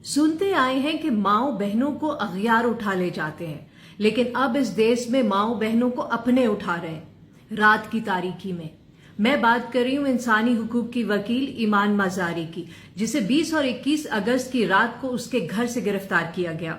सुनते आए हैं कि माओ बहनों को अगयार उठा ले जाते हैं, लेकिन अब इस देश में माओ बहनों को अपने उठा रहे हैं रात की तारीकी में। मैं बात कर रही हूं इंसानी हुकूक की वकील ईमान मजारी की, जिसे 20 और 21 अगस्त की रात को उसके घर से गिरफ्तार किया गया।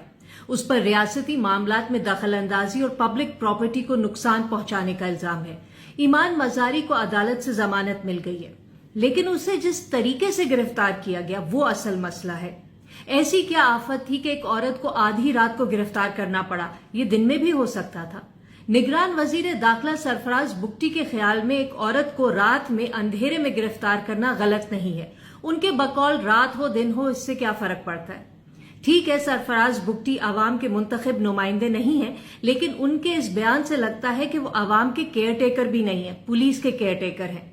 उस पर रियासती मामलात में दखल अंदाजी और पब्लिक प्रॉपर्टी को नुकसान पहुंचाने का इल्जाम है। ईमान मजारी को अदालत से जमानत मिल गई है, लेकिन उसे जिस तरीके से गिरफ्तार किया गया वो असल मसला है। ऐसी क्या आफत थी कि एक औरत को आधी रात को गिरफ्तार करना पड़ा? ये दिन में भी हो सकता था। निगरान वजीर दाखिला सरफराज बुगटी के ख्याल में एक औरत को रात में अंधेरे में गिरफ्तार करना गलत नहीं है। उनके बकौल रात हो दिन हो इससे क्या फर्क पड़ता है। ठीक है, सरफराज बुगटी आवाम के मुंतखब नुमाइंदे नहीं है, लेकिन उनके इस बयान से लगता है कि वो आवाम के केयर टेकर भी नहीं है, पुलिस के केयर टेकर हैं।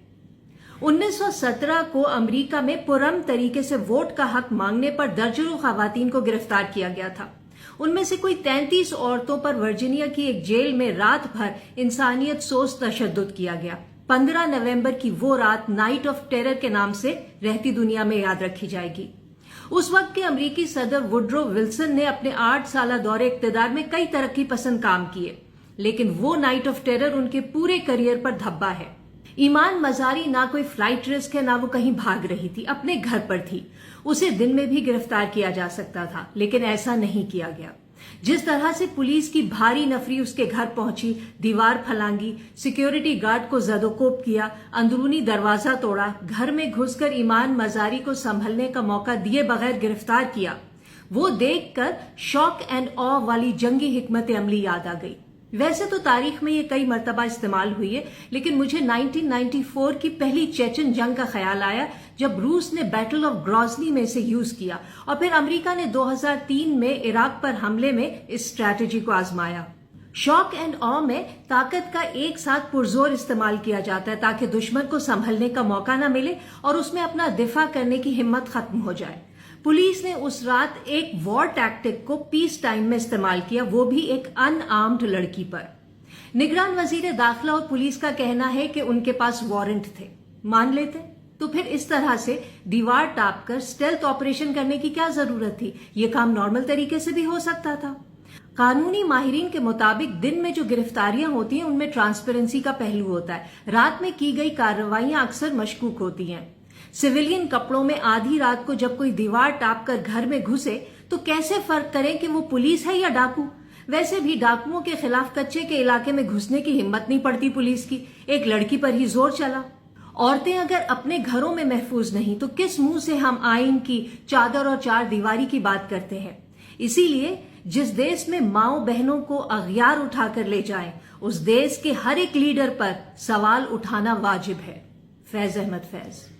1917 को अमेरिका में पुरअमन तरीके से वोट का हक मांगने पर दर्जनों खवातीन को गिरफ्तार किया गया था। उनमें से कोई 33 औरतों पर वर्जीनिया की एक जेल में रात भर इंसानियत सोच तशद्दुद किया गया। 15 नवंबर की वो रात नाइट ऑफ टेरर के नाम से रहती दुनिया में याद रखी जाएगी। उस वक्त के अमेरिकी सदर वुडरो विल्सन ने अपने 8 साल दौरे इक्तदार में कई तरक्की पसंद काम किए, लेकिन वो नाइट ऑफ टेरर उनके पूरे करियर पर धब्बा है। ईमान मजारी ना कोई फ्लाइट रिस्क है, ना वो कहीं भाग रही थी, अपने घर पर थी। उसे दिन में भी गिरफ्तार किया जा सकता था, लेकिन ऐसा नहीं किया गया। जिस तरह से पुलिस की भारी नफरी उसके घर पहुंची, दीवार फलांगी, सिक्योरिटी गार्ड को जदोकोब किया, अंदरूनी दरवाजा तोड़ा, घर में घुसकर ईमान मजारी को संभलने का मौका दिए बगैर गिरफ्तार किया, वो देखकर शॉक एंड ऑ वाली जंगी हिकमत अमली याद आ गई। वैसे तो तारीख में ये कई मरतबा इस्तेमाल हुई है, लेकिन मुझे 1994 की पहली चेचन जंग का ख्याल आया, जब रूस ने बैटल ऑफ ग्रोजनी में इसे यूज किया और फिर अमेरिका ने 2003 में इराक पर हमले में इस स्ट्रैटेजी को आजमाया। शॉक एंड ऑ में ताकत का एक साथ पुरजोर इस्तेमाल किया जाता है ताकि दुश्मन को संभलने का मौका न मिले और उसमें अपना दिफा करने की हिम्मत खत्म हो जाए। पुलिस ने उस रात एक वॉर टैक्टिक को पीस टाइम में इस्तेमाल किया, वो भी एक अनआर्म्ड लड़की पर। निगरान वजीर दाखिला और पुलिस का कहना है कि उनके पास वारंट थे। मान लेते तो फिर इस तरह से दीवार टाप कर स्टेल्थ ऑपरेशन करने की क्या जरूरत थी? ये काम नॉर्मल तरीके से भी हो सकता था। कानूनी माहिरीन के मुताबिक दिन में जो गिरफ्तारियां होती हैं उनमें ट्रांसपेरेंसी का पहलू होता है। रात में की गई कार्रवाइयां अक्सर मशकूक होती हैं। सिविलियन कपड़ों में आधी रात को जब कोई दीवार टाप कर घर में घुसे तो कैसे फर्क करें कि वो पुलिस है या डाकू? वैसे भी डाकुओं के खिलाफ कच्चे के इलाके में घुसने की हिम्मत नहीं पड़ती पुलिस की, एक लड़की पर ही जोर चला। औरतें अगर अपने घरों में महफूज नहीं तो किस मुंह से हम आइन की चादर और चार दीवारी की बात करते हैं? इसीलिए जिस देश में माओ बहनों को अगयार उठाकर ले जाएं, उस देश के हर एक लीडर पर सवाल उठाना वाजिब है। फैज अहमद फैज।